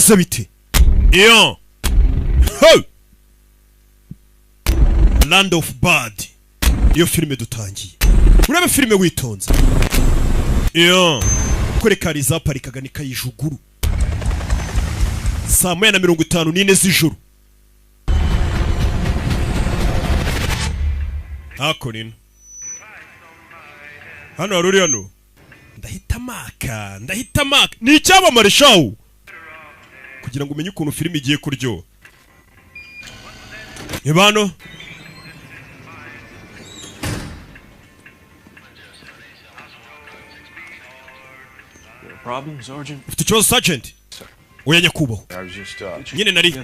bimeze biti iyo ho Land of Bad iyo filime dutangiye urebe filime witonze iyo kore kariza parikaga nikayijuguru saa 1:54 z'ijoro hako nino hano haruri hano ndahita maka ni icyamamare shawu kugira ngo umenye ukuntu filime igiye kuryoha ibano ufite ikibazo sergeant oya nyakubaho nyine nari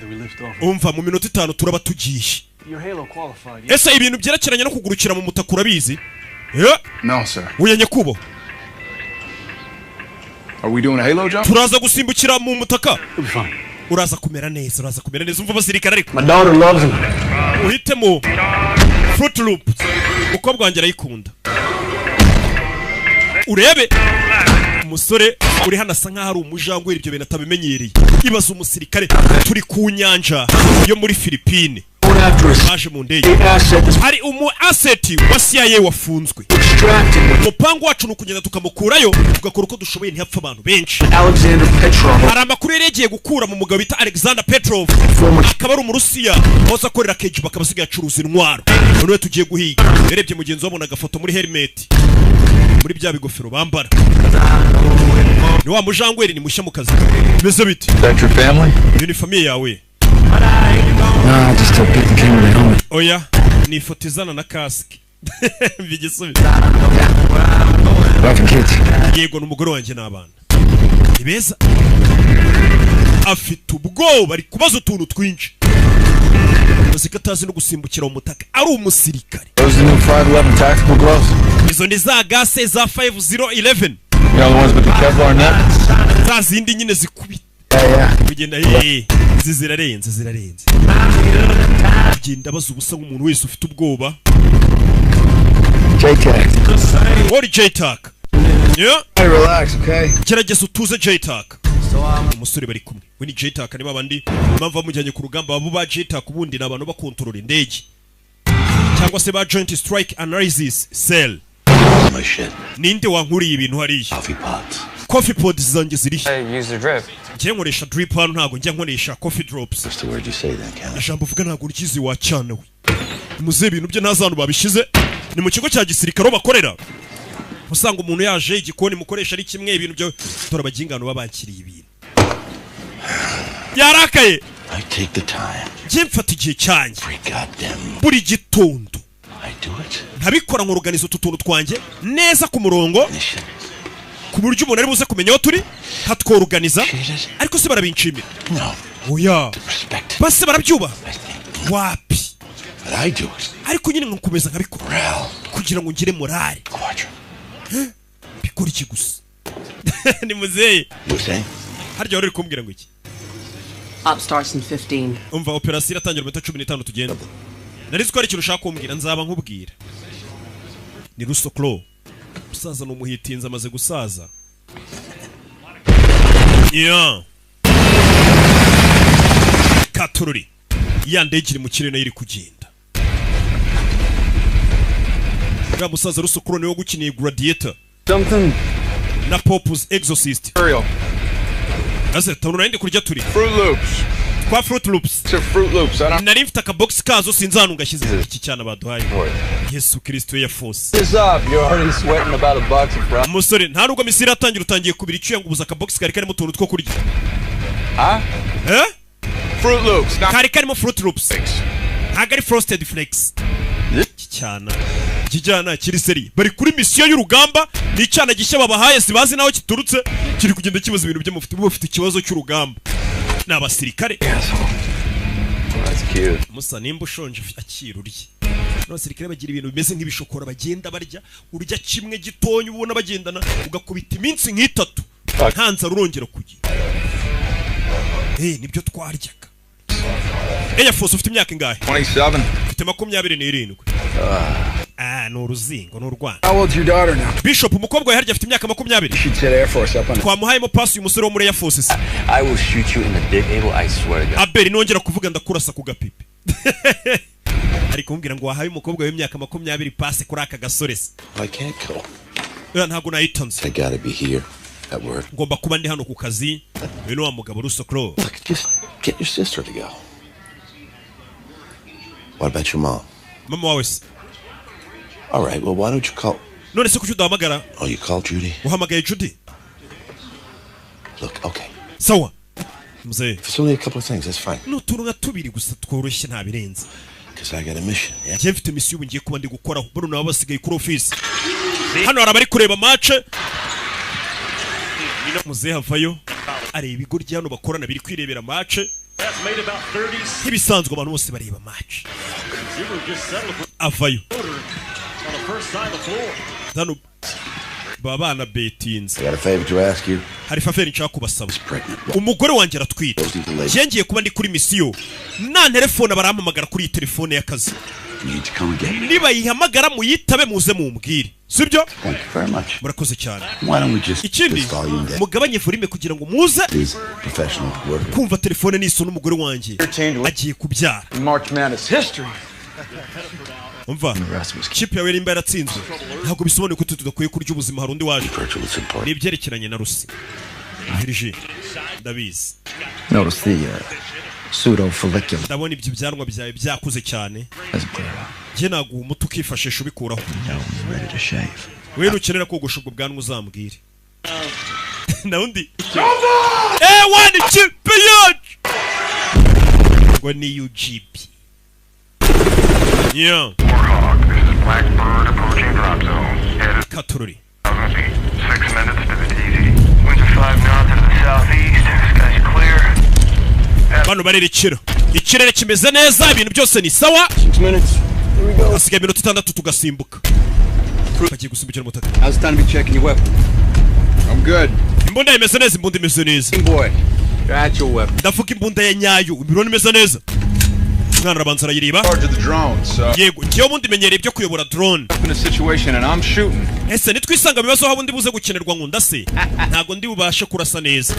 umva mu minota 5 turaba tugiye ese ibintu byerekeranye no kugurukira mu mutaka urabizi no sir oya nyakubaho are we doing a halo jump turaza gusimbukira mu mutaka uraza kumera neza umva basirikara ariko my daughter loves him uhitemo Fruit Loops umukobwa wanjye arayikunda urebe umusore uri hano asa nkaho ari umujangwe ibyo bintu atabimenyereye ibaza umusirikare turi ku nyanja yo muri Philippines aje mu ndege hari umu asset wa CIA wafunzwe umupangu wacu n'ukugenda tukamukurayo tugakora uko dushoboye ntihapfa abantu benshi Alexander Petrov hari amakuru yagiye gukura mu mugabo bita Alexander Petrov akaba ari umurusiya hose akorera keji bakaba basigaye acuruza intwaro none tugiye guhiga yarebye mugenzi wabona agafoto muri helmet muri bya bigofero bambara ni wa mujangweri ni mushya mu kazi bimeze biti that your family ni famille yawe no I just told people came with a helmet oya ni fotizana na kaski bigisubiza wife and kids yego n'umugore wanjye n'abana ibeza afite ubwoba ari kubaza utuntu twinshi muzika atazi no gusimbukira mu mutaka ari umusirikare those new 511 tactical gloves izo ni za gase za 5011 you know the ones with the Kevlar net za zindi nyine zikubita kugenda zirarenze kugenda baza ubusa nk'umuntu wese ufite ubwoba JTAC ori JTAC yeah hey relax okay gerageza utuze JTAC umusore bari kumwe we ni JTAC ni babandi impamvu bamujyanye ku rugamba babo ba JTAC ubundi nabantu bakontorora indege cyangwa se ba Joint Strike Analysis Cell ninde wankuriye ibintu hariya coffee pods zanjye ziri njye nkoresha drip hano ntago njya nkoresha coffee drops ijambo uvuga ntago ukizi wacana we muze ibintu bye ntazantu babishize ni mu kigo cya gisirikare bakorera usanga umuntu yaje igikoni mukoresha ari kimwe ibintu byo turabagingano babankiriye ibintu yarakaye I take the time njye mfata igihe cyanjye goddamn buri gitondo I do it ntabikora nk'organize utuntu twanjye neza ku murongo ku buryo umuntu ari buze kumenya aho turi hatworganiza ariko se barabinshimira no oya respect base barabyuba wapi but I do it ariko nyine nkomeza nkabikora kugira ngo ngire morale bikora iki gusa ni muzeye harya wari kumbwira ngo iki Op starts in 15. umva operasiyo iratangira mu 15 tugenda narizi ko ari ikintu ushaka kumbwira nzaba nkubwira ni Rusoklo musaza n'umuhitinza amaze gusaza yeah Katururi ya ndege iri mu kirere nayo iri kugenda ya musaza Rusoklo niwe gukiniye Gladiator something na Pop's Exorcist ase tabona ninde kurya turi Fruit Loops kwa Fruit Loops to Fruit Loops nari mfite aka box kazo sinzanu ngashyize iki cyana baduhaye Yesu Kristo ya force this up you're already sweating about a box of fries musore nta nubwo misiri atangira utangiye kubira icyo yangubuza aka box kari karimo tuntu two kurya Fruit Loops kari karimo Fruit Loops ntago ari Frosted Flakes cyana kijyana kiri seri bari kuri mission y'urugamba ni cyana gishya babahaye sibazi naho kiturutse kiri kugenda kibaza ibintu byo mufite ikibazo cy'urugamba n'abasirikare musa nimba ushonje akirurye n'abasirikare bagira ibintu bimeze nk'ibishokora bagenda barya urya kimwe gitonye ubona bagendana ugakubita iminsi nk'itatu ntanza rurongera kugira nibyo twaryaga Force ufite imyaka ingahe 27 ufite 27 ni uruzingo n'urwana. How old's your daughter now? Bishop umukobwa we harya afite imyaka 20. She'd set Air Force up on. Twamuhayemo pass uyu musore wo muri Air Force. I will shoot you in the dick, Abel. I swear to God. Abel nongera kuvuga ndakurasa ku gapipi. Ari kumbwira ngo wahaye umukobwa w'imyaka 20 pass kuri aka gasore. I can't go. Ntago nayitanze. I gotta be here at work. Ngomba kuba ndi hano ku kazi. Uyu wa mugabo Rusokro. Look, just get your sister to go. What about your mom? Mama wawe. All right, well, why don't you call... None se kuki udahamagara? Oh, you called Judy? Uhamagaye Judy? Look, okay. Sawa. Mzee. It's only a couple of things, that's fine. No turunga tubiri gusa tworoshye nta birenze. Because I got a mission, yeah? Njye mfite mission ngiye kuba ndi gukora bano nabo basigaye kuri office. Hano arabari kureba match. Mzee havayo. Areba ibigoryi hano bakorana biri kwirebera match. Ibisanzwe abantu bose bareba match. Avayo. Hano babana betins. I got a favor to ask you. Hari favor nshaka kubasaba. Umugore wanjye aratwite. Ngiye kuba ndi kuri mission. Na telefone barampamagara kuri telefone y'akazi. Niba yihamagara muyitabe muze mumbwire. Sibyo? Thank you very much. Murakoze cyane. Why don't we just Ikindi mugabanye volume kugira ngo muze professional work. Kumva telefone niso n'umugore wanjye agiye kubyara. March Madness history. Umva. Chip yawe rimba yaratsinzwe. Ntabwo bisobanuye ko tudakwiye kurya ubuzima harundi waje. Ni byerekeranye na Rusi. Virgin. Davies. Notice the pseudo follicular. Ndabona ibyo byanwa byawe byakuze cyane. Je naguha umuti ukifashisha ubikuraho. Ready to shave. Wewe nukenera kogosha ubwo bwanwa uzambwire. Na undi. Wani chip yacu. Ngo ni UGP. Yeah. Warhawk, this is Blackbird approaching drop zone. Headed Katururi. 1,000 feet. 6 minutes to the TZ. Winds are 5 knots to the southeast. Sky's clear. Bano barerekera. Ikirere kimeze neza, ibintu byose ni sawa. 6 minutes. Here we go. Asigaye iminota 6 tugasimbuka. Bagiye gusimbukira mutaka. How's it time to be checking your weapon? I'm good. Imbunda imeze neza, imbunda imeze neza. Boy, you're at your weapon. Ndavuga imbunda ya nyayo, ibironi imeze neza. Mwana rabanza arayiriba. Charge of the drones. Yego, ngiye ubundi menyereye ibyo kuyobora drone. In a situation and I'm shooting. Ese nitwisanga bibazo habundi buze gukenerwa nkunda se. Ntago ndi bubashe kurasa neza.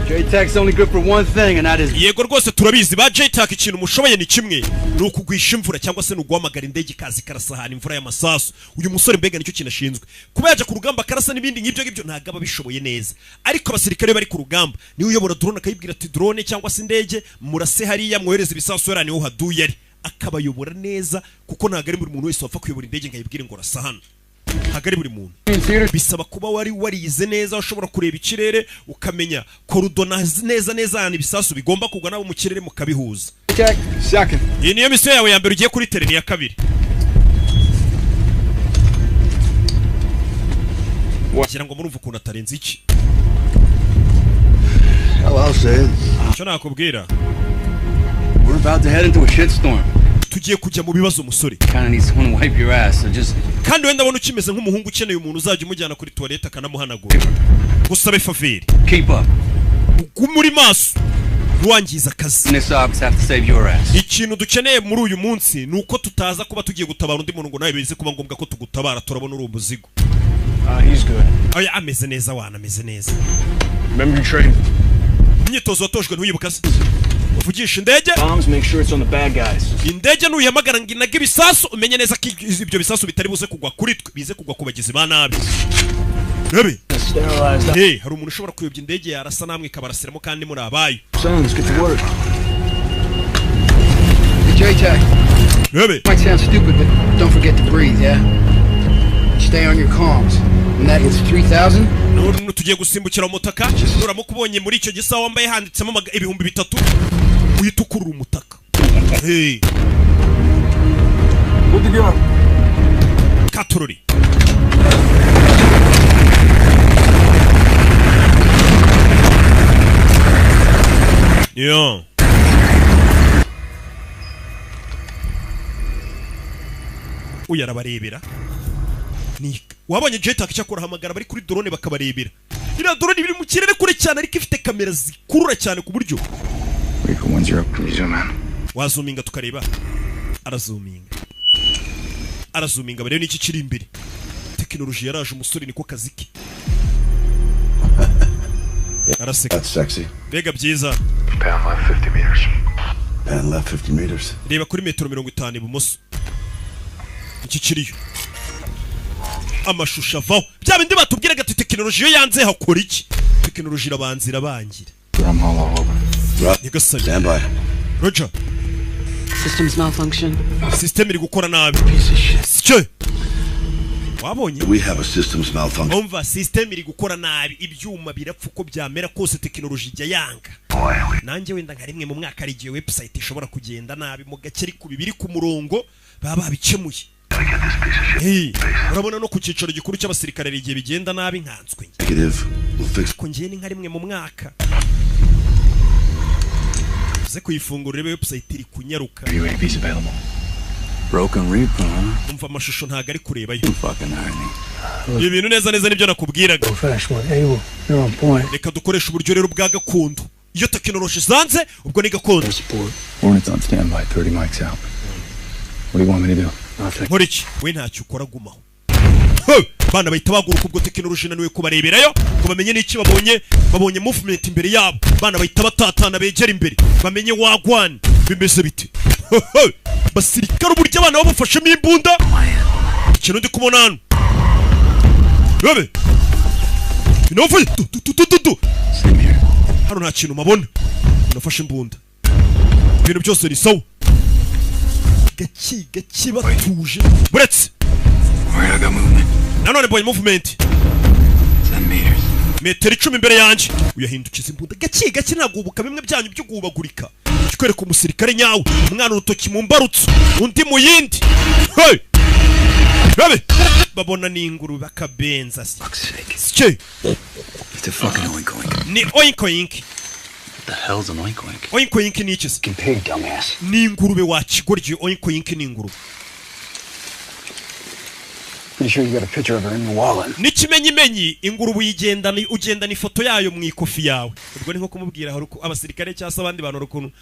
J-Tac's only good for one thing and that is Yego rwose turabizi ba J-Tac ikintu mushoboye ni kimwe. Ni ukugwisha imvura cyangwa se nuguhamagara indege kazi karasahana imvura y'amasasu. Uyu musore mbega nicyo kintu ashinzwe. Kuba yaje ku rugamba karasa n'ibindi nk'ibyo ngibyo ntago abishoboye neza. Ariko abasirikare bari ku rugamba ni uyobora drone akayibwira ati drone cyangwa se indege murase hariya mwohereza ibisasu yarani ho haduye ari. Akabayobora neza kuko ntago ari buri muntu wese wapfa kuyobora indege ngayibwire ngo rasahana. Hagari buri muntu bisaba kuba warize neza ushobora kureba ikirere ukamenya korodona neza yani bisasu bigomba kugwa nabo mu kirere mukabihuza. second. Iyi niyo mission yawe ya mbere ugiye kuri tereni ya kabiri. Wagira ngo murumva ukuntu atarenze iki. I'll say it. Cyo nakubwira. We're about to head into a shitstorm. Tugiye kujya mu bibazo musore. Kinda need someone to wipe your ass, so just Kandi wenda abona ukimeze nk'umuhungu ukeneye umuntu uzajya umujyana kuri toilette akanamuhanagura. Gusabe faveri. keep up. Muri maso. Nwangiza akazi. This ops have to save your ass. Ikintu dukeneye muri uyu munsi nuko tutaza kuba tugiye gutabara undi muntu ngo nawe bize kuba ngombwa ko tugutabara turabona uri umuzigo. He's good. Aya ameze neza wana ameze neza. Remember your training. Imyitozo watojwe ntuyibuka se. Uvugisha indege. Bombs, make sure it's on the bad guys. Indege nuyihamagara nginaga ibisasu umenye neza ko ibyo bisasu bitari buze kugwa kuri twe bize kugwa ku bagizi ba nabi. Nabi. Hari umuntu ushobora kuyobya indege yarasa namwe kabarasiramo kandi muri abayo. Son, let's get to work. Hey, J-Tac. Nabi. Might sound stupid, but don't forget to breathe, yeah? Stay on your comms. When that hits 3,000, Nuru tugiye gusimbukira mu mutaka. Uramukubonye muri icyo gisa wambaye handitsemo 3,000 uhita ukurura umutaka. Hey. Good to go. Katururi. Yo. Uyarabarebera. Ni wabonye J-Tac cyakora hamagara bari kuri drone bakabarebera. Ira drone biri mu kirere kure cyane ariko ifite kamera zikurura cyane ku buryo. Rico 10, can you zoom in? Wazuminga tukareba. Arazuminga. arazuminga barebe n'iki kiri imbere. Tekinoloji yaraje umusore niko kazi ke. Araseka. That's sexy. Bega byiza. Pan left 50 meters. Pan left 50 meters. Reba kuri metero 50 ibumoso. Iki kiriyo. Amashusho avaho. Bya bindi batubwiraga ati tekinoloji yo yanze hakora iki? Tekinoloji irabanzira bangira. I'm all over. Right. Stand by. Roger. Systems malfunction. System iri gukora nabi. Sike. Wabonye? We have a systems malfunction. Umva system iri gukora nabi. Ibyuma birapfa uko byamera kose tekinoloji ijya yanga. Nanjye wenda nka rimwe mu mwaka ari giye website ishobora kugenda nabi mu gakeri ku bibiri ku murongo baba babikemuye. Urabona no ku cyicaro gikuru cy'abasirikare igihe bigenda nabi nkanswe. Ko ngiye ni nka rimwe mu mwaka. Ze kuyifungura rebe website iri kunyaruka. UAV's available. Broken Reaper, huh? Umva amashusho ntago ari kureba yo. Fucking irony. Ibintu neza nibyo nakubwiraga. Fresh one, able. You're on point. Reka dukoresha uburyo rero bwa gakondo. Iyo tekinoloji zanze ubwo ni gakondo. Hornets on standby, 30 mics out. What do you want me to do? Nothing. Nkoriki, we ntacyo ukora gumaho. Bana bahita baguruka ubwo tekinoloji naniwe kubareberayo, ngo bamenye n'iki babonye movement imbere yabo. Bana bahita batatana begera imbere, bamenye wagwan bimeze bite. Basirikare uburyo abana babufashemo imbunda. Ikintu ndi kubona hano. Bebe. Inovuye. Hano nta kintu mabona. Unafashe imbunda. Ibintu byose ni sawa. Gaki batuje. Buretse. Where I got movement? Nanone boy movement. 10 meters. Metero 10 imbere yanjye. Uyahindukiza imbunda. Gaki nagubuka bimwe byanyu byo gubagurika. Kikwereka umusirikare nyawe. Umwana urutoki mu mbarutso. Undi mu yindi. Hey! Bebe. Babona ni inguru bakabenza. Sike. It's a fucking oink. Ni oink. What the hell's an oink? Oink ni iki se? Pig, dumbass. Ni ingurube wakigorye oink ni ingurube. Pretty sure you got a picture of her in your wallet. Nikimenyimenyi ingurube ugendana ifoto yayo mu ikofi yawe. Ubwo ni nko kumubwira hari abasirikare cyangwa abandi bantu rukuntu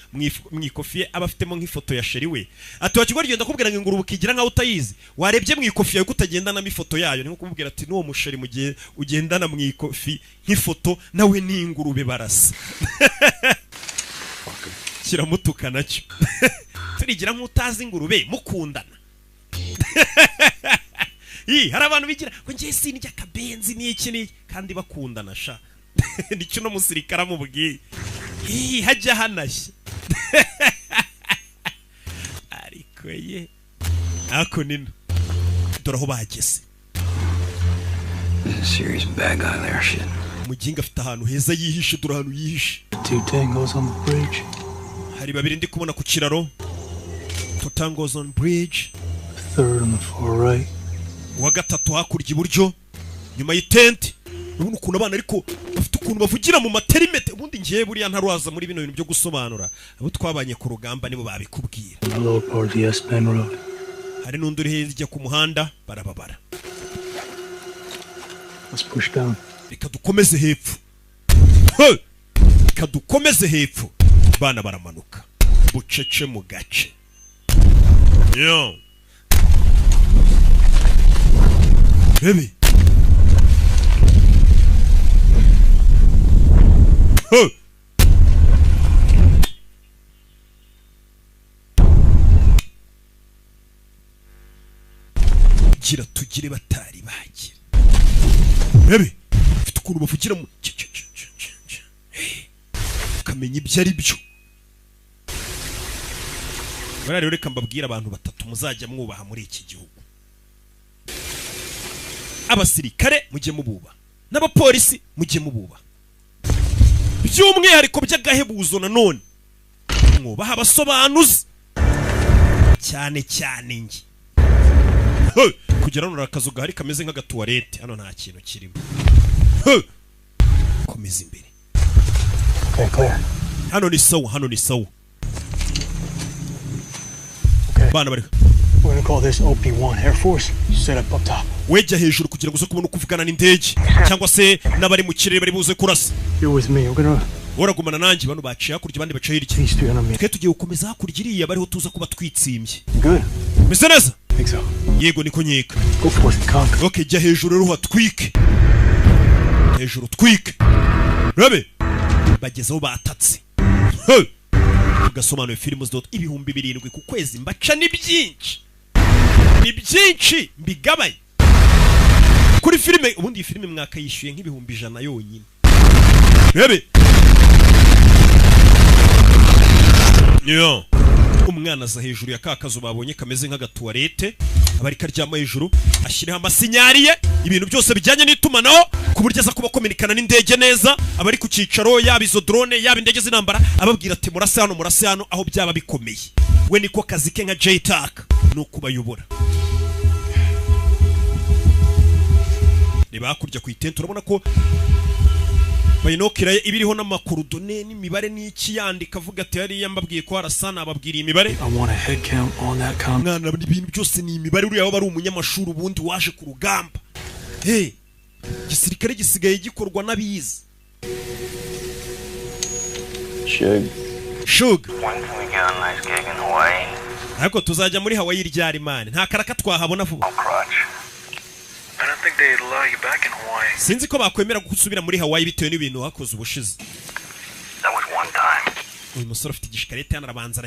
mu ikofi abafitemo nk'ifoto ya sheri we. Ati wakigorye genda kubwira ngo ingurube ukigira nkaho utayizi. Warebye mu ikofi yawe kutagendana ifoto yayo ni nko kumubwira ati n'uwo musheri mu gihe ugendana mu ikofi nk'ifoto nawe ni ingurube barasa. Kiramutuka nacyo. Turigira nk'utazi ingurube mukundana. Hari abantu bigira ngo ngiye sinijya kabenzi n'iki kandi bakundana sha. Nicyo no musirikara mubwiye. Hajya hanashye. Ariko ye. Ako nino. Doraho bageze. There's a serious bad guy there, shit. Mujinga afite ahantu heza yihishe dore ahantu yihishe. 2 tangos on the bridge. Hari babiri ndi kubona ku kiraro. 2 tangos on bridge. Third on the far right. Wa gatatu hakurya iburyo nyuma y'itente. Urabona ukuntu abana ariko bafite ukuntu bavugira mu materimete ubundi ngiye buriya ntarwaza muri bino bintu byo gusobanura. Abo twabanye ku rugamba nibo babikubwira. Lower part of the S-Pen Road. Hari n'undi uri hirya ku muhanda barababara. Let's push down. Reka dukomeze hepfo. Reka dukomeze hepfo. Bana baramanuka. Bucece mu gace. Yo. Baby. Gira tugire batari bagira. Baby. Ufite ukuntu bavugira mu kamenya ibyo ari byo. Bara rero reka mbabwira abantu batatu muzajya mwubaha muri iki gihugu. Abasirikare mujye mububa n'abapolisi mujye mububa. By'umwihariko by'agahebuzo nanone mwubaha abasobanuzi cyane ngi. Kugira ngo nakazo gahari kameze nk'agatuwarete hano nta kintu kirimo. Komeza imbere. Okay, clear. Hano ni sawa. Okay. Bana bari. We're gonna call this OP1 Air Force. Set up top. Wejya hejuru kugira ngo uze kubona ukuvugana n'indege cyangwa se n'abari mu kirere bari buze kurasa. You're with me. We're gonna Uragumana nanjye bano baciye hakurya bandi baciye hirya. these 300 meters. Twe tugiye gukomeza hakurya iriya bariho tuza kuba twitsimbye. Good. Meze neza? Think so. Yego niko nyika. Go for it, conk. Okay, jya hejuru rero hatwike. Hejuru twike. Rabe. Bagezeho batatse. Ugasobanura filime z'dot ibihumbi 7 ku kwezi mbaca ni byinshi. Ni byinshi mbigabaye. Kuri filime ubundi filime mwaka yishyuye nk'ibihumbi 100 yonyine. Rabe. Yo. Umwana za hejuru ya kakazo babonye kameze nk'agatuwarete abari karyama hejuru ashyiraho amasinyariye ibintu byose bijyanye n'itumanaho ku buryo aza kuba kominikana n'indege neza abari ku cicaro yaba izo drone yaba indege z'intambara ababwira ati murase hano aho byaba bikomeye we niko kazi ke nka JTAC no kubayobora. Niba kurya ku itente urabona ko bayinokira ibiriho n'amakurudone n'imibare n'iki yandika avuga ati yari yambabwiye ko arasana ababwiriye imibare. I want a head count on that count. Mwana ibintu byose ni imibare uri aho bari umunyamashuri ubundi waje ku rugamba. Hey, gisirikare gisigaye gikorwa n'abize. Shug. When can we get a nice gig in Hawaii? Ariko tuzajya muri Hawaii ryari man. Nta karaka twahabona vuba. I don't think they'd allow you back in Hawaii. Sinzi ko bakwemera gusubira muri Hawaii bitewe n'ibintu hakoze ubushize. That was one time. Uyu musore afite igishikarete hano arabanza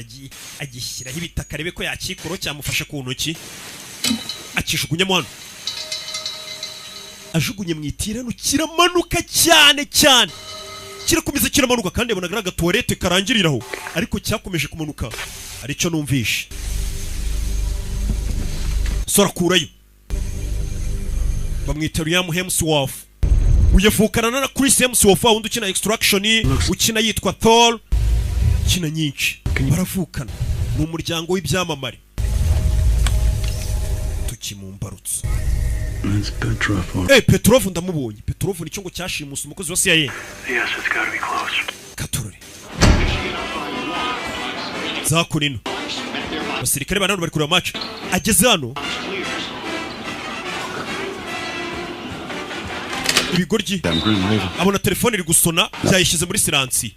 agishyiraho ibitaka rebe ko yakikoro cyamufasha ku ntoki. Akishugunya mu hano. Ajugunye mu itirano kiramanuka cyane. Kirakomeza kiramanuka kandi yabonaga agatuwarete karangiriraho ariko cyakomeje kumanuka. Arico numvishe. Sora kurayo. Bamwita Liam Hemsworth. Uyavukana na Chris Hemsworth wundi ukina Extraction, ukina yitwa Thor. Kina nyinshi. Baravukana. Mu muryango w'ibyamamare. Tukimumbarutse. That's Petrov. Petrov ndamubonye. Petrov ni cyo ngo cyashimusa umukozi wa CIA. Yes, it's got to be close. Katurore. Zakurino. Basirikare banano bari kureba match. Ageze hano. Ibigoryi. Abona telefone iri gusona byayishize muri siransi.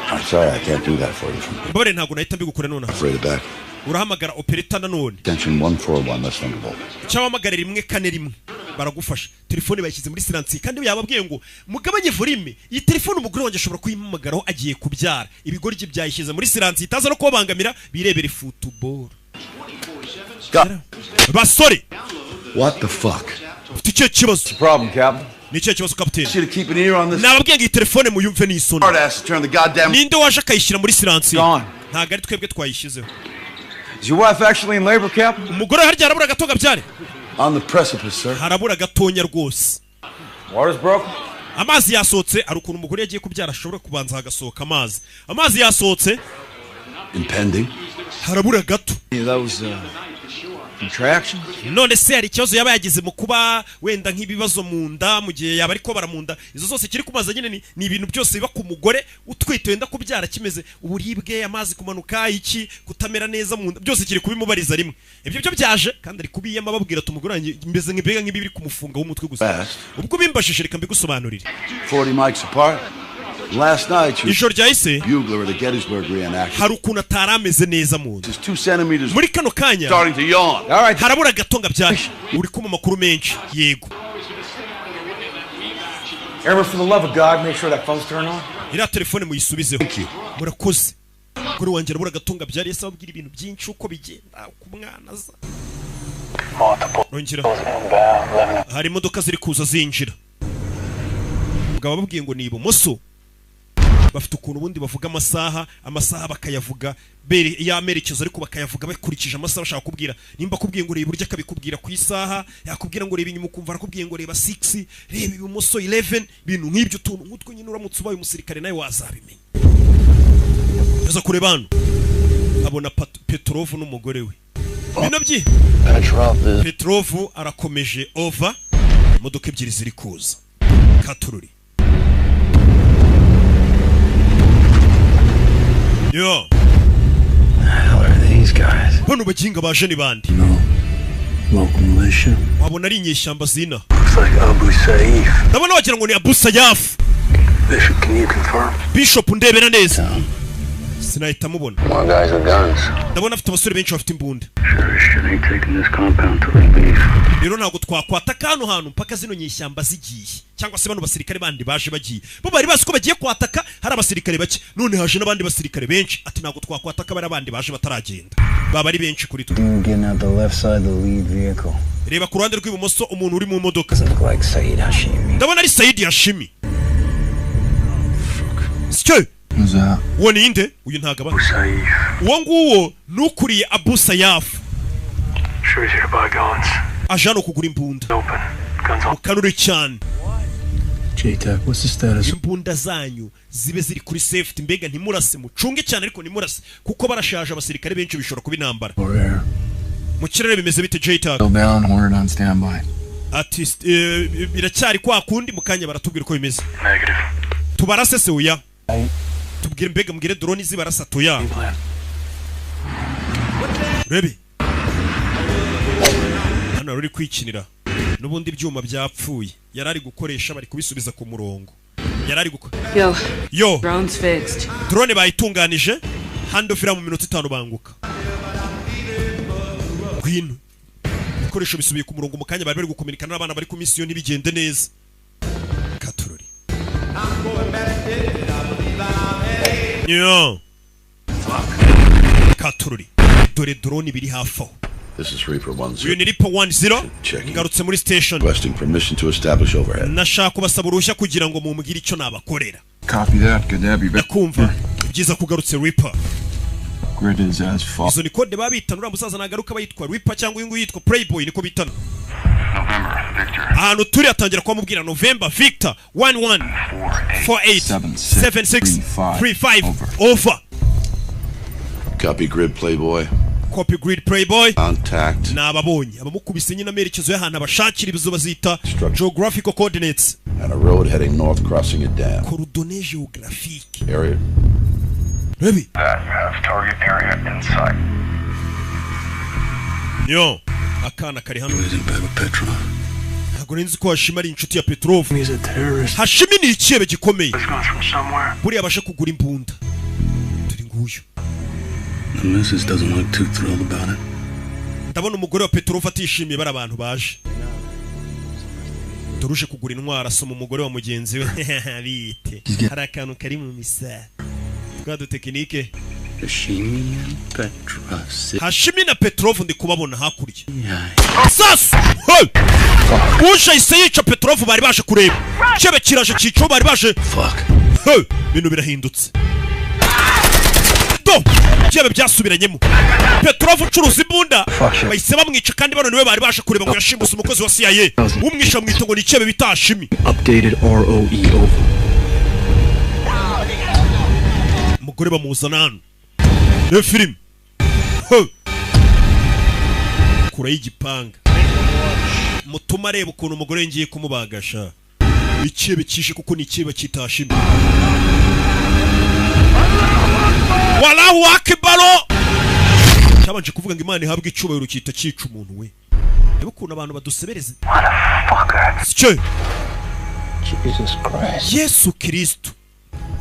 I'm sorry, I can't do that for you. Mbare ntago nahita mbigukora none. Afraid of back. Urahamagara operator nanone. Attention 141, let's think about. Cyabamagarira 141 baragufasha. Telefone bayishyize muri siransi kandi yababwiye ngo mugabanye volume. Iyi telefone umugore wanjye ashobora kuyimpamagaraho agiye kubyara. Ibigoryi byayishize muri siransi itaza no kubangamira birebere football. Basore. What the fuck? Ufite icyo kibazo. Problem, Captain. Ni icyo kibazo captain. Should keep an ear on this. Nababwiye ngo iyi telefone muyumve n'isoni. Hard ass to turn the goddamn. Ninde waje akayishyira muri siransi? Gone. Ntago ari twebwe twayishyizeho. Is your wife actually in labor, Captain? Umugore harya harabura gatoga byare. On the precipice, sir. Harabura gatonya rwose. Water's broken? Amazi yasohotse ari ukuntu umugore yagiye kubyara ashobora kubanza hagasohoka amazi. Amazi yasohotse. Impending. Harabura gato. Those contractions? None se hari ikibazo yaba yagize mu kuba wenda nk'ibibazo mu nda mu gihe yaba ariko baramunda. Izo zose kiri kumaza nyine ni ibintu byose biba ku mugore utwite wenda kubyara kimeze uburibwe amazi kumanuka iki kutamera neza mu nda byose kiri kubimubariza rimwe. Ibyo byo byaje kandi ari kubiyama babwira ati umugore wanjye mbeze nk'ibega nk'ibiri kumufunga w'umutwe gusa. Ubwo bimbashije reka mbigusobanurire. 40 mics apart. Last night you Ijoro ryahise bugler at the Gettysburg reenaction. hari ukuntu atarameze neza mu nda. Just 2 centimeters. Muri kano kanya Starting to yawn. All right. harabura gatonga byaje. Uri kuma makuru menshi. Yego. Airman, for the love of God, make sure that phone's turned on. Iriya telefone muyisubizeho. Murakoze. Umugore wanjye arabura gatonga byari yese ababwira ibintu byinshi uko bigenda ku mwana za. Nongera. Hari imodoka ziri kuza zinjira. Mugabo babwiye ngo ni ibumoso. Bafite ukuntu ubundi bavuga amasaha bakayavuga y'amerekezo ariko bakayavuga bakurikije amasaha bashaka kubwira. Nimba kubwiye ngo reba urya akabikubwira ku isaha, yakubwira ngo reba inyuma ukumva arakubwiye ngo reba 6, reba ibumoso 11, bintu nk'ibyo tuntu nk'utwo nyine uramutse ubaye umusirikare nawe wazabimenya. Yaza kureba hano abona Petrov n'umugore we. Bino byi Petrov arakomeje over imodoka ebyiri ziri kuza. Katururi. Yo. How are these guys? Bano baginga baje ni bandi. No. Local militia. Wabona ari inyeshyamba zina. Looks like Abu Saif. Ndabona wagira ngo ni Abu Sayyaf. Bishop, can you confirm? Bishop ndebera neza. sinahita mubona. More guys with guns. Ndabona afite abasore benshi bafite imbunda. Sure shit ain't taking this compound till they leave. Rero ntabwo twakwataka hano hantu mpaka zino nyishyamba zigiye cyangwa se bano basirikare bandi baje bagiye. Bo bari bazi ko bagiye kwataka hari abasirikare bake. None haje n'abandi basirikare benshi ati ntabwo twakwataka bari abandi baje bataragenda. Baba ari benshi kuri twe. Getting out the left side of the lead vehicle. Reba ku ruhande rw'ibumoso umuntu uri mu modoka. Look like Said Hashimi. Ndabona ari Said Hashimi. Sike. Who's that? Uwo ni inde? Uyu ntagaba. Uwo nguwo nukuriye Abu Sayyaf. Sure here to buy guns. Ajano kugura imbunda. Open. Guns open. Ukanure cyane. JTAC, what's the status? Imbunda zanyu zibe ziri kuri safety mbega ntimurase mucunge cyane ariko ntimurase kuko barashaje abasirikare benshi bishobora kuba intambara. Mu kirere bimeze bite JTAC? Down, Hornet on standby. Ati biracyari kwa kundi mukanya baratubwira uko bimeze. Negative. Tubarase se uya. Tubwire mbega mbwire drone zibarasa toya. Rebi. Hano ruri kwikinira. Nubundi byuma byapfuye. Yarari gukoresha bari kubisubiza ku murongo. Yarari Yo. Drone's fixed. Drone bayitunganije. Handofira mu minota 5 banguka. Gwino. Ibikoresho bisubiye ku murongo mukanya bari gukominikana n'abana bari ku mission ntibigende neza. Katurori. Yo. Katurori. Dore drone biri hafi. This is Reaper 10. Uyu ni Reaper 10. Ngarutse muri station. Requesting permission to establish overhead. Nashaka kubasaba uruhushya kugira ngo mumbwire icyo nabakorera. Copy that. Good to have you back. Kumva. Byiza kugarutse Reaper. Grid is as fuck. Izo ni code babitana uriya musaza nagaruka bayitwa Reaper cyangwa uyu nguyu yitwa Playboy niko bitana. November, Victor. Ahantu turi atangira kwamubwira November, Victor, 11487635 over. Copy Grid Playboy. Copy Grid Playboy. Contact. Nababonye abamukubise nyine amerekezo y'ahantu abashakira ibizo bazita geographical coordinates. And a road heading north crossing a dam. Coordonnées géographiques. Area. Rebi. That you have target area in sight. Yo, akana kari hano. He's in bed with Petrov. Ntabwo nzi ko Hashimi ari inshuti ya Petrov. He's a terrorist. Hashimi ni ikibe gikomeye. This comes from somewhere. Buriya abasha kugura imbunda. Turi nguyu. The missus doesn't look too thrilled about it. Ndabona umugore wa Petrov atishimiye bari abantu baje. Turuje kugura intwara asoma umugore wa mugenzi we bite. Hari akantu kari mu misa. Twado tekinike. Hashimi na Petrov ndi kubabona hakurya. Sasu! Hey! Uje ise yica Petrov bari baje kureba. Cyebe kiraje cico bari baje. Fuck. Hey! Bintu birahindutse. Do! Cyebe byasubiranyemo. Petrov ucuruza imbunda. Bahise bamwica kandi bano niwe bari baje kureba ngo yashimusa umukozi wa CIA. Umwisha mwito ngo ni cyebe bita Hashimi. Updated ROE over. Mugore bamuzana hano. Ne film. Ho. Kura y'igipanga. Mutuma reba ukuntu umugore ngiye kumubagasha. Ikibe kishe kuko ni ikibe kitashimye. Wallahu akbar. Cyabanje kuvuga ngo Imana ihabwe icubahiro cyita cyica umuntu we. Reba ukuntu abantu badusebereze. Motherfucker. Jesus Christ. Yesu Kristo.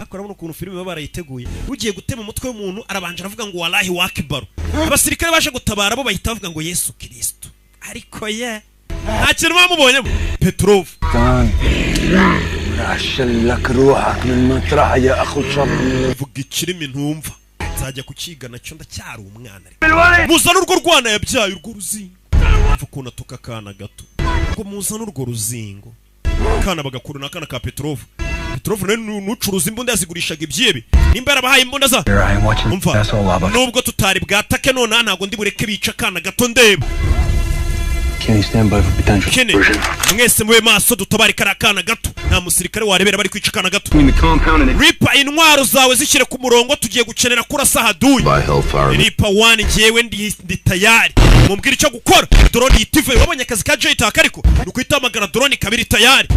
Akora muno ukuntu filime baba barayiteguye. Ugiye gutema umutwe w'umuntu arabanje aravuga ngo wallahi akbar. Abasirikare baje gutabara bo bahita bavuga ngo Yesu Kristo. Ariko ye nta kintu bamubonyemo. Petrov. عشلك روحك من مطرح يا اخو شر. Vuga ikirimi ntumva. Nzajya kukigana cyo ndacyari umwana. Muzana urwo rwana yabyaye urwo ruzingo. Vuga atuka kana gato. Ngo muzana urwo ruzingo. Kana bagakuru nakana ka Petrov. Petrov nucuruza imbunda yazigurishaga ibyebe. Nimba yarabahaye imbunda za. Umva. Nubwo tutari bwatake none ntago ndi bureke bica kana gato ndeba. Can you stand by for potential? Kene. Mwese mwe maso dutabari karakana gato. Nta musirikare warebera bari kwica kana gato. Reaper intwaro zawe zishyire ku murongo tugiye gukenera kurasa haduye. Reaper 1 ngiyewe ndi tayari. Mumbwira icyo gukora. Drone yitive wabonye akazi ka JTAC ariko nukwitamagarana drone kabiri tayari.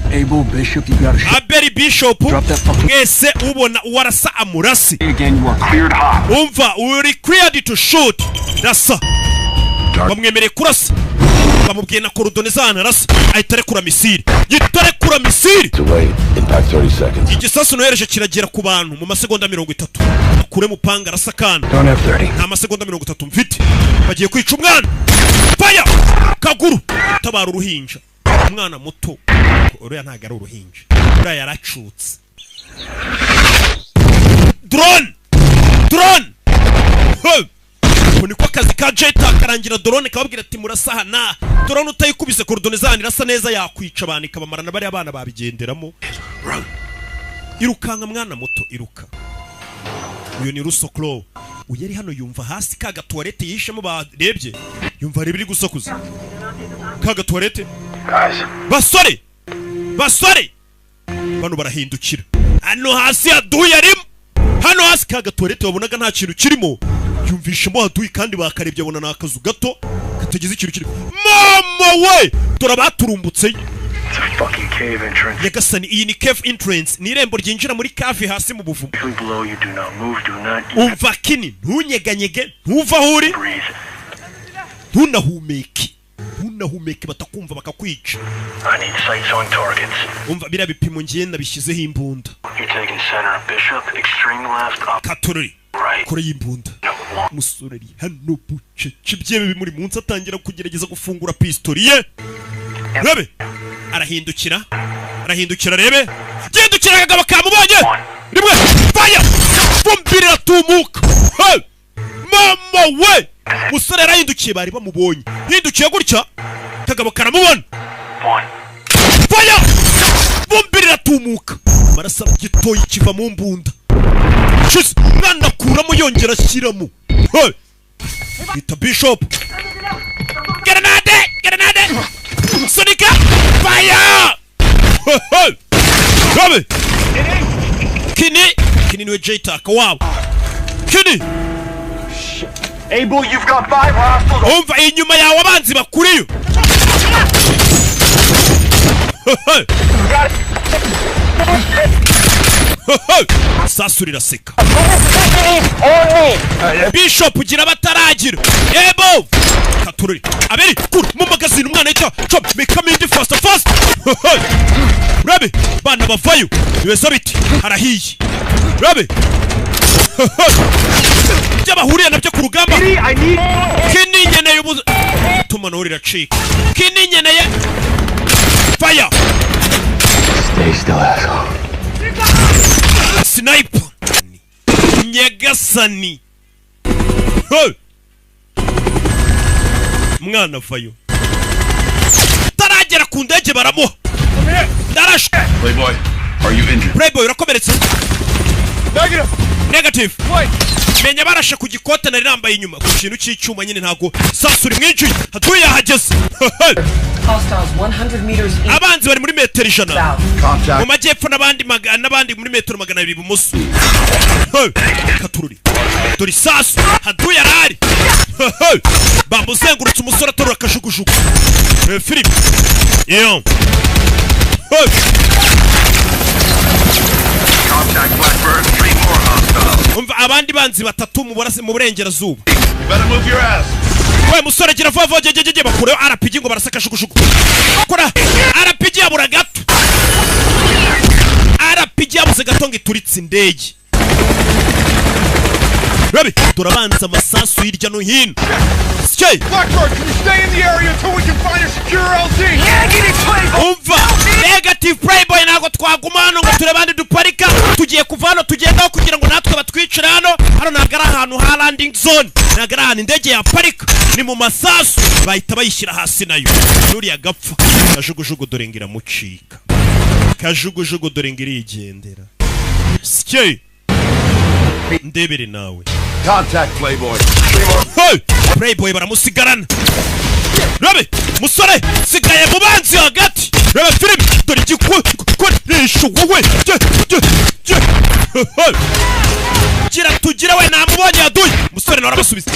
Abel Bishop, you got a shot. Abel Bishop. Mwese ubona uwarasa amurasi. Again, you are cleared hot. Umva uri cleared to shoot. Rasa. Bamwemereye kurasa. bamubwiye na korodonezana arasa ahita arekura misiri yitarekura misiri Impact 30 seconds. igisasu nohereje kiragera ku bantu mu masegonda 30 akure mu panga arasa kana Don't have 30. nta masegonda 30 mfite bagiye kwica umwana fire kaguru tabara uruhinja umwana muto uriya ntago ari uruhinja uriya yaracutse drone niko akazi ka Jeta karangira drone kababwira ati murasahana drone utayikubise korodonezana irasa neza yakwica abantu ikabamarana bari abana babigenderamo irukanka mwana muto iruka uyu ni Russo Crowe uyari hano yumva hasi kaga toilette yishemo barebye yumva ari biri gusakuza kaga toilette basore bano barahindukira hano hasi aduye arimo hano hasi kaga toilette wabonaga nta kintu kirimo yumvishemo aduye kandi bakarebye abona nakazu gato katageze ikintu kiri mama we turabaturumbutse Fucking cave entrance. Yagasani iyi ni cave entrance ni irembo ryinjira muri cave hasi mu buvumo Below you, do not move, do not umva kini ntunyeganyege ntuva huri breathe. ntunahumeke batakumva bakakwica I need sights on targets. umva biriya bipimo ngiye nabishyizeho imbunda You're taking center, Bishop, extreme left, up, katorori right. kure y'imbunda musore ari hano bucece byebe bimuri munsi atangira kugerageza gufungura pistori ye rebe arahindukira rebe gendukira kagabo kamubonye rimwe fire bumbirira tumuka hey mama we musore arahindukiye bari bamubonye hindukiye gutya kagabo karamubona fire bumbirira tumuka marasa gitoyi kiva mu mbunda shis mwana kuramo yongera ashyiramo hey ita Bishop grenade Sonika fire hey Rabe Kini niwe Jeta wow Kini Abel, you've got 5 hostiles. umva inyuma yawe abanzi bakuriyo sasurira seka Bishop ugira bataragira ebo katururi aberi kur mu magazine umwana yita chop me come in fast Rabe bana bavayo bibeso biti harahiye Rabe byabahuriye nabyo ku rugamba kini nyeneye ubuze tumano riracika kini nyeneye fire Stay still, asshole. sniper Nyagasani mwana vayo taragera ku ndege baramuha darashwe Playboy, are you injured? Playboy urakomeretse negative menya barashe ku gikote nari nambaye inyuma ku kintu cy'icyuma nyine ntago sasuri mwinjiye hatuye yahageze Hostiles 100 meters in. abanzi bari muri metero 100 Contact. mu majyepfo n'abandi muri metero 200 ibumoso katururi dore sasu haduye arari bamuzengurutse umusore atorura akashugujugu Philip iyo Contact Blackbird, 3 more hostiles. umva abandi banzi batatu mu burengerazuba Better move your ass. we musore gira vuba jejeje bakureho RPG ngo barasaka shugujugu kora RPG yabura gato RPG yabuze gato ngo ituritse indege Rabi turabanza amasasu hirya no hino Skye Blackbird, can you stay in the area until we can find a secure LZ? umva negative Playboy nago twagumano ngo turebande duparika tugiye kuva hano tugendaho kugira ngo natwe batwicira hano ntabwo ari ahantu ha landing zone ntabwo ari ahantu indege ya parika ni mu masasu bahita bayishyira hasi nayo nuriya gapfa kajugujugu dore ngira mucika kajugujugu dore ngira igendera Skye ndebere nawe Contact, Playboy. hey Playboy baramusigarana Rabe musore sigaye mu banzi hagati Rabe Philip dore igikoresho wowe gira tugira we namubonye yaduye musore nawe arabasubiza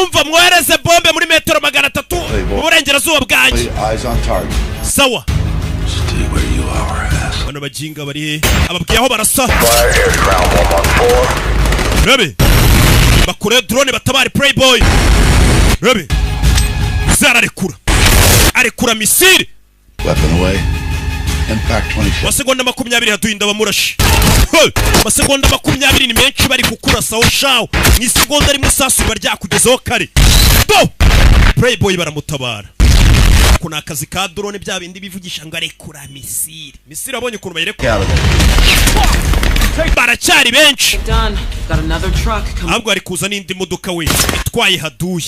umva mwohereze bombe muri metero 300 mu burengerazuba bwanjye Eyes on target. sawa Stay where you are, ass. bano bajinga bari ababwiye aho barasa Fire here, ground 114. Rabe bakure drone batabari Playboy Rabe zararekura arekura misiri Weapon away. Impact 26. amasegonda 20 haduhinda bamurashi amasegonda 20 ni menshi bari kukurasaho shawo mu isegonda rimwe sasu baryakugezaho kare do Playboy baramutabara kuna akazi ka drone bya bindi bivugisha ngo arekura misiri abonye ukuntu bayirekura baracyari benshi ahubwo ari kuza n'indi modoka we itwaye haduye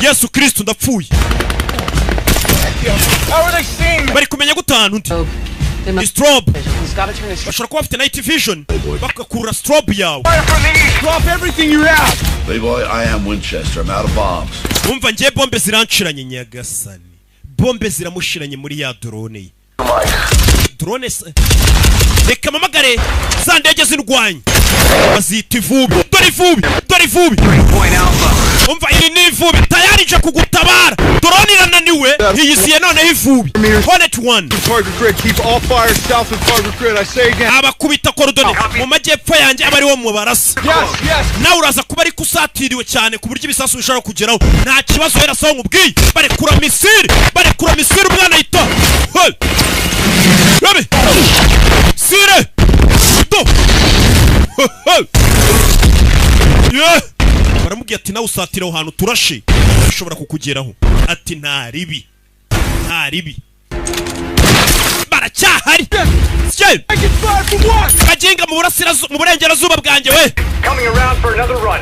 Yesu Kristo ndapfuye bari kumenya gutanu undi strobe bashobora kuba bafite night vision bakakura strobe yawe Drop everything you have. Playboy, I am Winchester. I'm out of bombs. umva ngiye bombe ziranshiranye nyagasani bombe ziramushiranye muri ya drone ye drone reka mamagare za ndege zindwanya bazita ivubi dore ivubi umva iri ni ivubi tayari nje kugutabara drone irananiwe yiyisiye noneho ivubi Hornet 1 Target grid. Keep all fire south of target grid. I say again. abakubita korodone mu majyepfo yanjye abari wo mu barasa Yes. nawe uraza kuba ari kusatiriwe cyane ku buryo ibisasu bishobora kugeraho nta kibazo hera saho nkubwiye barekura misiri umwana yita rabi sire do baramubwiye ati nawe usatira aho hantu turashe ushobora kukugeraho ati nta ribi baracyahari bagenga mu burengerazuba bwanjye we Coming around for another run.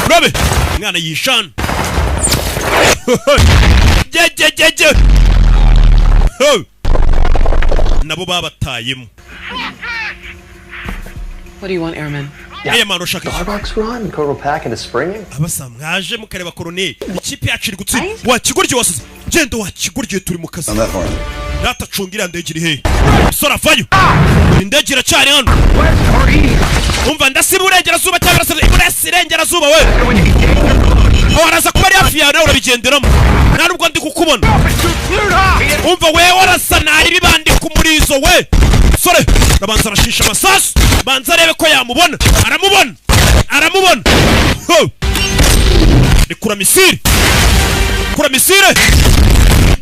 rabe mwana yishana jejejeje nabo babatayemo What do you want, Airman? aya mano ushaka Starbucks run? Colonel Pack into springing? abasa mwaje mukareba koroneli ikipe yacu iri gutsinda wakigurye wasize genda wakigurye turi mu kazi On that horn. natacungira ndege iri hehe sora vayo indege iracyari hano umva ndasiba urengerazuba cyangwa irengerazuba we waraza kuba ari hafi yawe nawe urabigenderamo nta nubwo ndi kukubona umva we warasa nari bibandika umurizo we sore arabanza arashisha amasasu banza arebe ko yamubona aramubona rekura misiri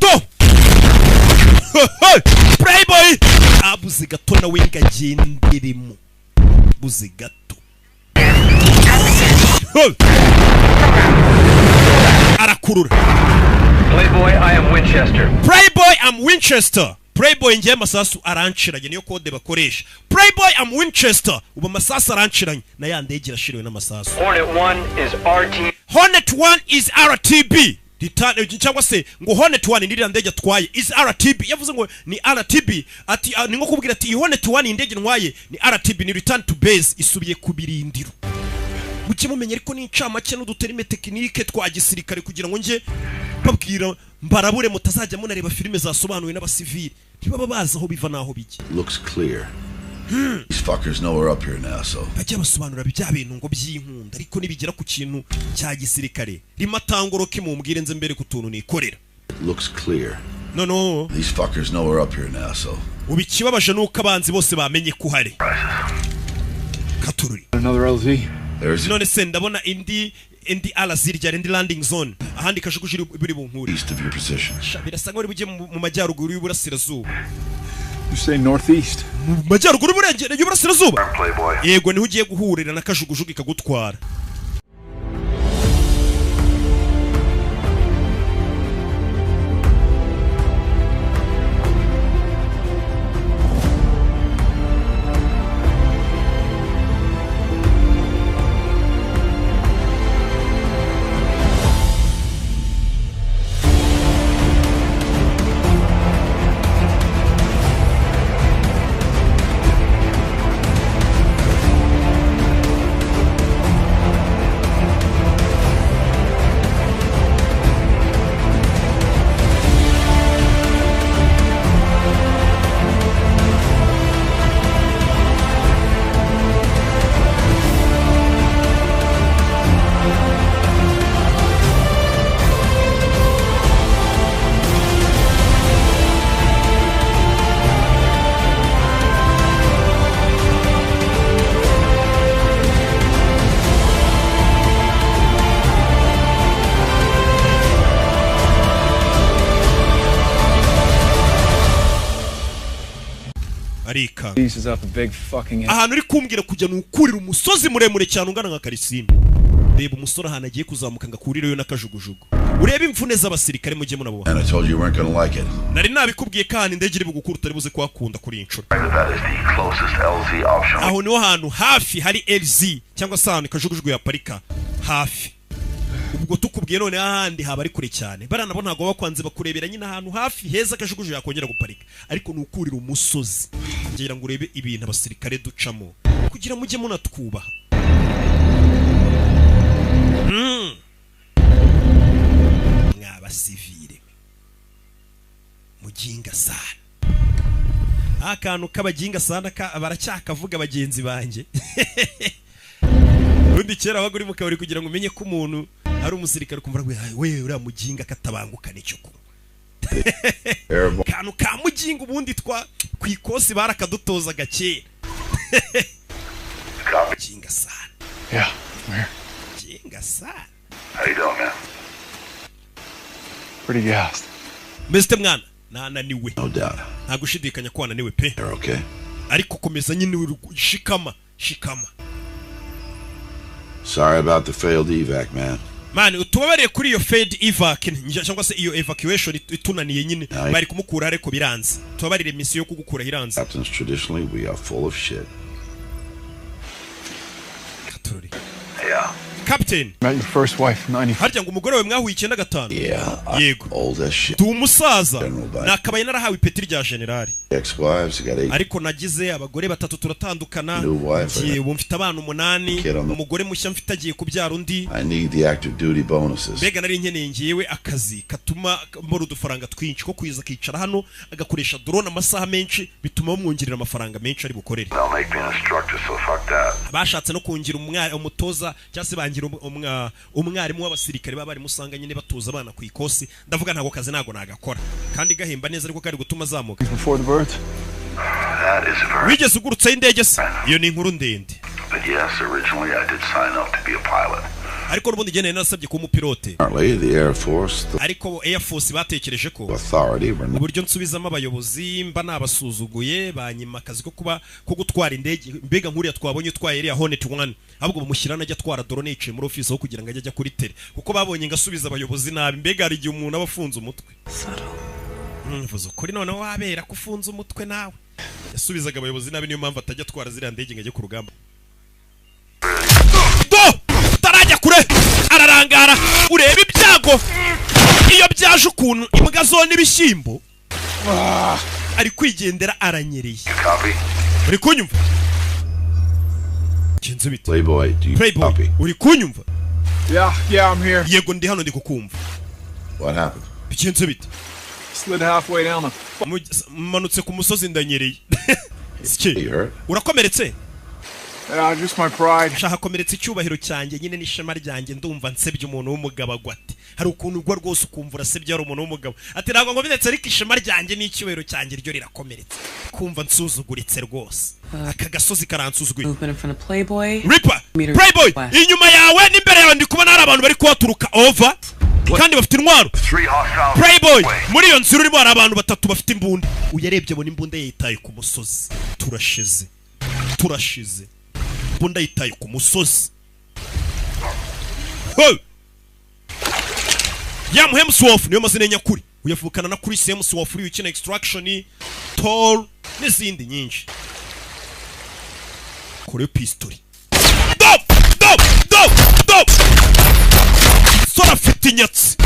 do Playboy abuze gato nawe ngagenderemo buze gato arakurura Playboy, I am Winchester. Playboy am Winchester Playboy ngiye masasu aranshiranye niyo kode bakoresha Playboy am Winchester uba masasu aranshiranye na ya ndege irashiriwe n'amasasu Hornet 1 is RT. Hornet 1 is RTB cyangwa se ngo Hornet 1 ndira ndege atwaye is RTB yavuze ngo ni RTB ati ni nko kubwira ati Hornet 1 indege ntwaye ni RTB ni return to base isubiye ku birindiro muke mumenye ariko ni ncamake n'uduterime tekinike twa gisirikare kugira ngo nje babwira mbarabure mutazajya munareba filime zasobanuwe n'abasivili ntibaba bazi aho biva naho bijye Looks clear. These fuckers know we're up here now, so. bajya basobanura bya bintu ngo by'inkunda ariko nibigera ku kintu cya gisirikare rimatangoroke mumbwire nze mbere ku tuntu nikorera Looks clear. no These fuckers know we're up here now, so. ubikibabaje nuko abanzi bose bamenye ko uhari katururi Another LZ. There's none se ndabona indi alazirya indi landing zone ahandi kashuguje buri bunkuri east of your position. birasa ngo bujye mu majyaruguru y'uburasirazuba You say northeast? mu majyaruguru y'uburasirazuba Playboy. yego niho ugiye guhurira na kajugujugu ikagutwara arika This is up a big fucking ahantu uri kumbwira kujya nukurira umusozi muremure cyane ungana nka Karisimbi. Reba umusore ahantu agiye kuzamuka ngakurireyo n'akajugujugu. Ureba imvune z'abasirikare mujye munabo. And I told you weren't going to like it. Nari nabikubwiye kandi indege iri bugukura utari buze kwakunda kuri inshuro. That is the closest LZ option. Aho niho hantu hafi hari LZ cyangwa se ahantu kajugujugu yaparika hafi. Ubwo tukubwiye none ahandi haba ari kure cyane. Barana bo ntago bakwanze bakurebera nyine ahantu hafi heza kajugujugu yakongera guparika. Ariko nukurira umusozi. Ngira ngo urebe ibintu abasirikare ducamo kugira mujye munatwubaha. Mwaba civile mujinga sana akantu kabajinga sana baracyakavuga bagenzi banje. Undi kera wago uri mu kabari kugira ngo umenye ko umuntu ari umusirikare kumva we uriya mujinga katabanguka nicyo ko kantu ka mujinga ubundi twa kwikosi barakadutoza gakera. Mujinga sana. Yeah, where? Mujinga sana. How you doing, man? Pretty gassed. Mr. Mwana nananiwe. No doubt. Nta gushidikanya ko wananiwe pe. You're okay. Ariko komeza nyine shikama. Sorry about the failed evac, man. Man, utubabariye kuri iyo failed evac cyangwa se iyo evacuation itunaniye nyine bari kumukura ariko biranze. Tubabarire mission yo kugukura iranze. Captains traditionally we are full of shit. Katori. Yeah. Captain. Met your first wife, 90. Harya ngo umugore wawe mwahuye 95. Yeah. Yego. Old as shit. Tu umusaza. Nakabaye narahawe ipeti rya general. Ex-wives got 8. Ariko nagize abagore batatu turatandukana. Ngiye mfite abana 8. Umugore mushya mfite agiye kubyara undi. I need the active duty bonuses. Bega nari nkeneye ngiyewe akazi katuma mbora udufaranga twinshi ko kwiza kicara hano agakoresha drone amasaha menshi bituma bamwongerera amafaranga menshi ari bukorere. They'll make me an instructor, so fuck that. Bashatse no kungira umutoza cyase bangira umwarimu w'abasirikare babari musanga nyine batoza abana ku ikosi. Ndavuga ntago kazi nago nagakora kandi gahemba neza ariko kari gutuma zamuka. Before the birth? That is very... Wigeze ugurutse indege se? Iyo ni inkuru ndende. But yes, originally I did sign up to be a pilot. Ariko n'ubundi gene nasabye ko umupilote. The Air Force. Ariko Air Force batekereje ko authority uburyo nsubizamo abayobozi mba nabasuzuguye banyima akazi ko kuba ko gutwara indege mbega nkuriya twabonye twaye iriya Hornet 1 ahubwo bamushyira najya twara drone yicaye muri office aho kugira ngo ajye kuri tele kuko babonye ngasubiza abayobozi nabi mbega hari igihe umuntu abafunze umutwe. Mvuze kuri noneho wabera kufunza umutwe nawe. Yasubizaga abayobozi nabi niyo mpamvu atajya twara ziriya ndege ngajye ku rugamba. Tarajya kure ararangara ureba ibyago iyo byaje ukuntu imbwa zo n'ibishyimbo ari kwigendera aranyereye. Uri kunyumva? Kinze bite? Playboy, do you copy? Uri kunyumva? Yeah, I'm here. Yego ndi hano ndi kukumva. What happened? Kinze bite? Slid halfway down the... Manutse ku musozi ndanyereye. You hurt? Urakomeretse? Just my pride. Shaka komeretse icyubahiro cyanjye nyine n'ishema ryanjye ndumva nsebye umuntu w'umugabo agwate. Hari ukuntu ugwa rwose ukumva urasebye ari umuntu w'umugabo. Ati ntabwo ngo bidetse ariko ishema ryanjye n'icyubahiro cyanjye ryo rirakomeretse. Kumva nsuzuguritse rwose. Aka gasozi karansuzuguye. Ripper, Playboy, inyuma yawe n'imbere yawe ndi kubona hari abantu bari kuhaturuka over. Kandi bafite intwaro. Playboy, muri iyo nzira urimo hari abantu batatu bafite imbunda. Uyarebye abona imbunda yitaye ku musozi. Turashize. Bunda yitaye ku musozi. Hey! Yam Hemsworth niyo mazina nyakuri. Uyavukana na Chris Hemsworth uri ukina Extraction, Thor n'izindi nyinshi. Kore pistol. Dop! Sora fitinyatsi.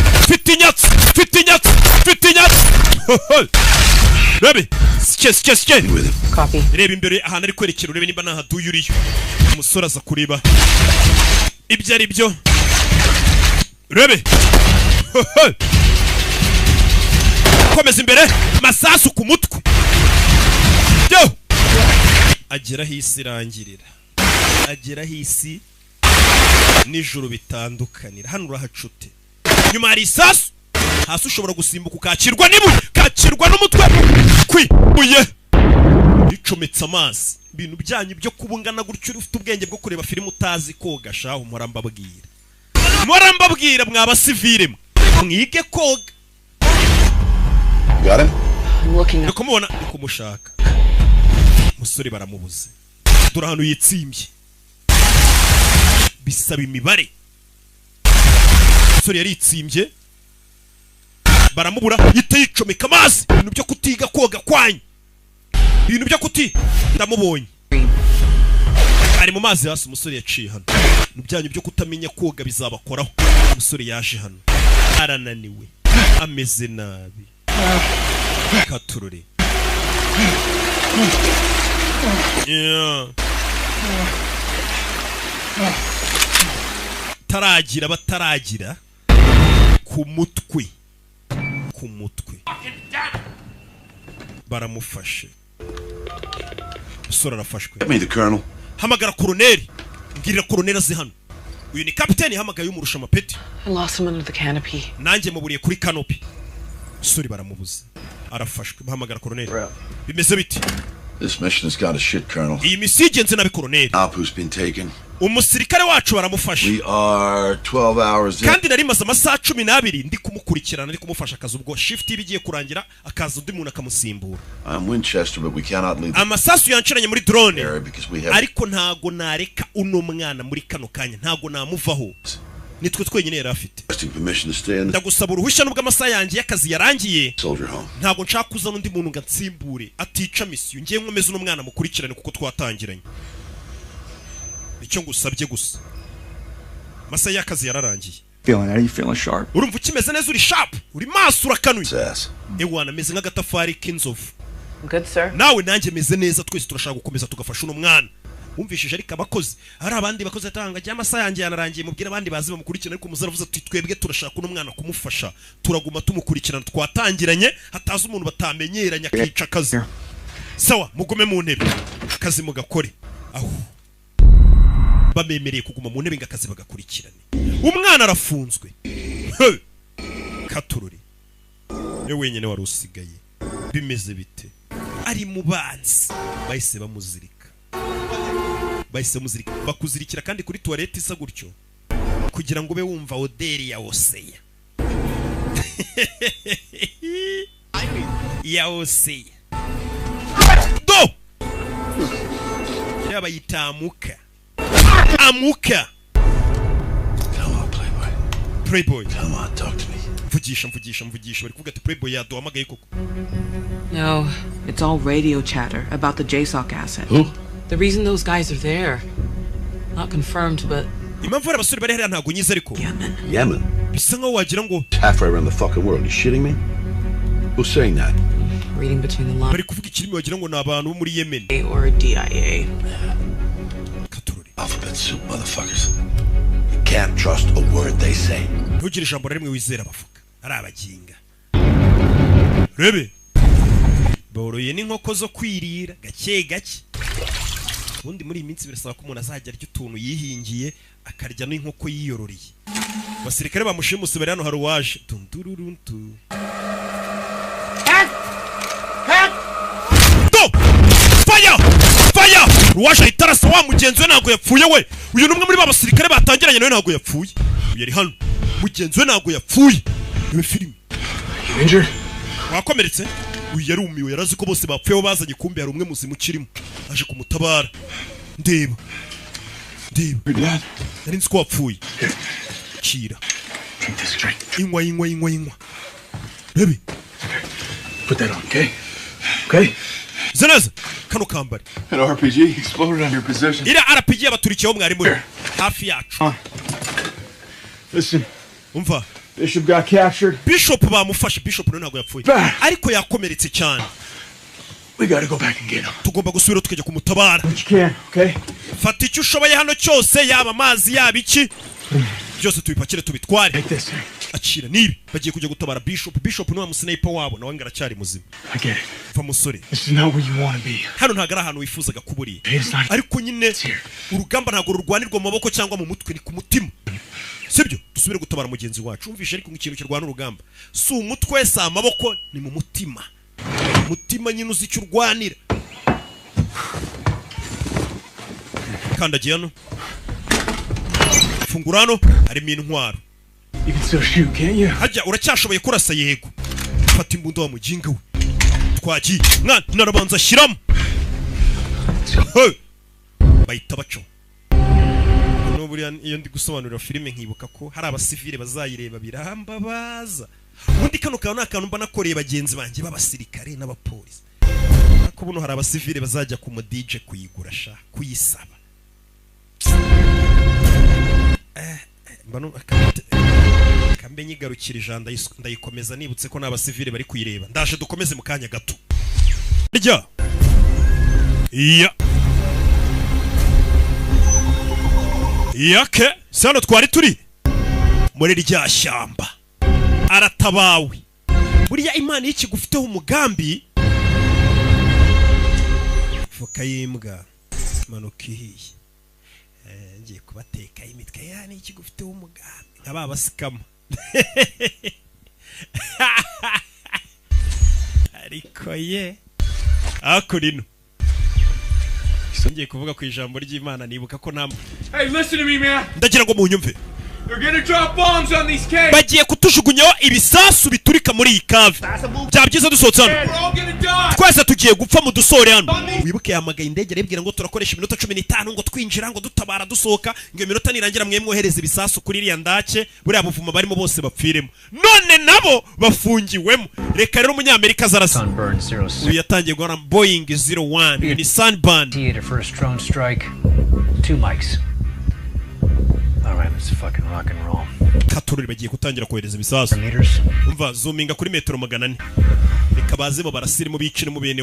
Rebe, sike. Copy. Reba imbere ahantu ari kwerekera urebe niba nahaduye uriyo. Umusore aza kureba ibyo ari byo. Rebe. Komeza imbere, masasu ku mutwe. Yo! Agera hisi irangirira. Agera hisi nijoro bitandukanira. Hano urahacute. Nyuma hari isasu. Hasi ushobora gusimbuka ukakirwa n'ibuye, kakirwa n'umutwe. Kwibuye. Icometse amazi. Ibintu byanyu byo kubungana gutyo ufite ubwenge bwo kureba filime utazi koga shaho murambabwira mwabasivire mwige koga. Got him? Ndikumubona ndikumushaka. Musore baramubuze. Dore ahantu yitsimbye. Bisaba imibare. Musore yari yitsimbye. Baramubura yite yicomeka amazi. Ibintu byo kutiga koga kwanyu. Ibintu byo kuti ndamubonye. Ari mu mazi hasi umusore yaciye hano. Nubyanyu byo kutamenya koga bizabakoraho. Umusore yaje hano. Arananiwe. Ameze nabi. Katurore. Yeah. Taragira bataragira ku mutwe. Ku mutwe. Baramufashe. Sora arafashwe. Get me the colonel. Hamagara koroneri. Mbwirira koroneri aze hano. Uyu ni kapiteni hamagaye umurusha amapeti. I lost him under the canopy. Nanjye muburiye kuri canopy. Sori baramubuze. Arafashwe. Bahamagara koroneri. Bimeze biti? This mission has got a shit, Colonel. Iyi misi igenze nabi koroneri. Apu's been taken. Umusirikare wacu baramufashe. We are 12 hours in. Kandi nari maze amasaha 12 ndi kumukurikirana ndi kumufasha akazi ubwo shift ibigiye kurangira akaza undi muntu akamusimbura. I'm Winchester, but we cannot leave. Amasasu yanshiranye muri drone. Because we have. Ariko ntago nareka uno mwana muri kano kanya ntago namuvaho. Nitwe twenyine yari afite. Ndagusaba uruhushya nubwo amasaha yanjye y'akazi yarangiye. Ntago nshaka kuza n'undi muntu ngatsimbure atica mission ngiye nkomeza uno mwana mukurikirane kuko twatangiranye. Nicyo ngusabye gusa. Amasaha y'akazi yararangiye. Feeling are you feeling sharp? Urumva ukimeze neza uri sharp, uri maso urakanuye. Ewana meze nk'agatafari k'inzovu. Good sir. Nawe nanjye meze neza twese turashaka gukomeza tugafasha uno mwana. Umvishije ariko abakozi hari abandi bakozi atanga cyangwa amasaha yanjye yanarangiye mubwira abandi bazi bamukurikirana ariko muzaravuze ati twebwe turashaka uno mwana kumufasha turaguma tumukurikirana twatangiranye hataza umuntu batamenyeranya akica akazi. Sawa mugume mu ntebe akazi mugakore aho bamemereye kuguma mu ntebe ngakazi bagakurikirane. Umwana arafunzwe. Katururi wenyine wari usigaye bimeze bite? Ari mu banzi bahise bamuzirika. Bahise muzirika bakuzirikira kandi kuri toilette isa gutyo kugira ngo be wumva oderi ya Oseya. Ya Oseya. Do! Yaba yitamuka. Amuka. Come on, Playboy. Playboy. Come on, talk to me. Mvugisha bari kuvuga ati Playboy yaduhamagaye koko. No, it's all radio chatter about the JSOC asset. Who? The reason those guys are there, not confirmed, but Impamvu abasore bari hariya ntago nyiza ariko. Yemen. Bisa nkaho wagira ngo Halfway around the fucking world. You shitting me? Who's saying that? reading between the lines. bari kuvuga ikirimi wagira ngo nabantu bo muri Yemen. Or DIA. Katururi. Alphabet soup, motherfuckers. You can't trust a word they say. Ntugire ijambo rimwe wizera bavuga. Ari abaginga. Rebe. Boroye n'inkoko zo kwirira gake gake. Ubundi muri iminsi birasaba ko umuntu azajya arya utuntu yihingiye akarya n'inkoko yiyororiye. Basirikare bamushimuse bari hano hari waje. Tundururuntu. Do! Fire! Fire! Ruwaje itarasa wa mugenzi we ntago yapfuye we. Uyu numwe muri babasirikare batangiranye nawe ntago yapfuye. Uyu ari hano. Mugenzi we ntago yapfuye. Ibe filime. You injured? Wakomeretse? Uyu yarumiwe yarazi ko bose bapfuye bazanye kumbe hari umwe muzimu kirimo. Aje kumutabara. Ndeba. Nari nzi ko wapfuye. Kira. Drink this, drink. Inywa. Baby. Put that on, okay? Okay? Zanaza. Kano kambari. An RPG exploded on your position. Ira RPG abaturikiyeho mwari muri. Hafi yacu. Listen. Umva. Bishop got captured. Bishop bamufashe. Bishop ntago yapfuye. Ariko yakomeretse cyane. We gotta go back and get him. Tugomba gusubira tukajya kumutabara. What you can, okay? Fata icyo ushoboye hano cyose yaba amazi yaba iki. Byose tubipakire tubitware. Take this. Akira nibi bagiye kujya gutabara Bishop. Bishop ni wa musniper wabo nawe ngaracyari muzima. I get it. Va musore. This is not where you want to be. Hano ntago ari ahantu wifuzaga kuburi. It's not. Ariko nyine urugamba ntago rurwanirwa mu maboko cyangwa mu mutwe ni ku mutima. Sibyo dusubire gutabara mugenzi wacu. Umvishe ariko nk'ikintu kirwana urugamba. Si umutwe sa amaboko ni mu mutima. Mutima nyine uzi icyo urwanira. Kandagiye hano. Fungura hano harimo intwaro. You can still shoot, can't you? Hajya uracyashoboye kurasa yego. Fata imbunda wa mujinga we. Twagiye. Mwana narabanza shyiramo. bahita baco n'uburiya iyo ndi gusobanurira filime nkibuka ko hari abasivile bazayireba birambabaza ubundi kano kantu nakantu mba nakoreye bagenzi banjye b'abasirikare n'abapolisi ko buno hari abasivile bazajya ku mu DJ kuyigura sha kuyisaba mbano kambe nyigarukira ijanda ndayikomeza nibutse ko n'abasivile bari kuyireba ndaje dukomeze mu kanya gato rya yake sano twari turi muri rya shyamba aratabawe buriya Imana y'ikigufiteho umugambi fuka yimbwa manuka ihiye ngiye kubateka imitwe yani ikigufiteho umugambi nkaba basikama ariko ye akurino ngiye kuvuga ku ijambo ry'Imana nibuka ko namwe Hey, listen to me, man. ndagira ngo munyumve They're gonna drop bombs on these caves. bagiye kutushugunyaho ibisasu biturika muri iyi cave byabyiza dusohotse hano We're all gonna die. twese tugiye gupfa mu dusore hano wibuke yamagaye indege arebwira ngo turakoresha iminota 15 ngo twinjira ngo dutabara dusohoka ngo iminota nirangira mwe mwohereza ibisasu kuri iriya ndake buriya buvuma barimo bose bapfiremo none nabo bafungiwemo reka rero umunyamerika azarasa uyu yatangiye guhora Boeing 01 ni Sunburn Theater first drone strike 2 mics. All right, let's fucking rock and roll. Katururi bagiye kutangira kohereza ibisasu umva zoominga kuri metero 400 reka bazemo barasire mu bicire mu bene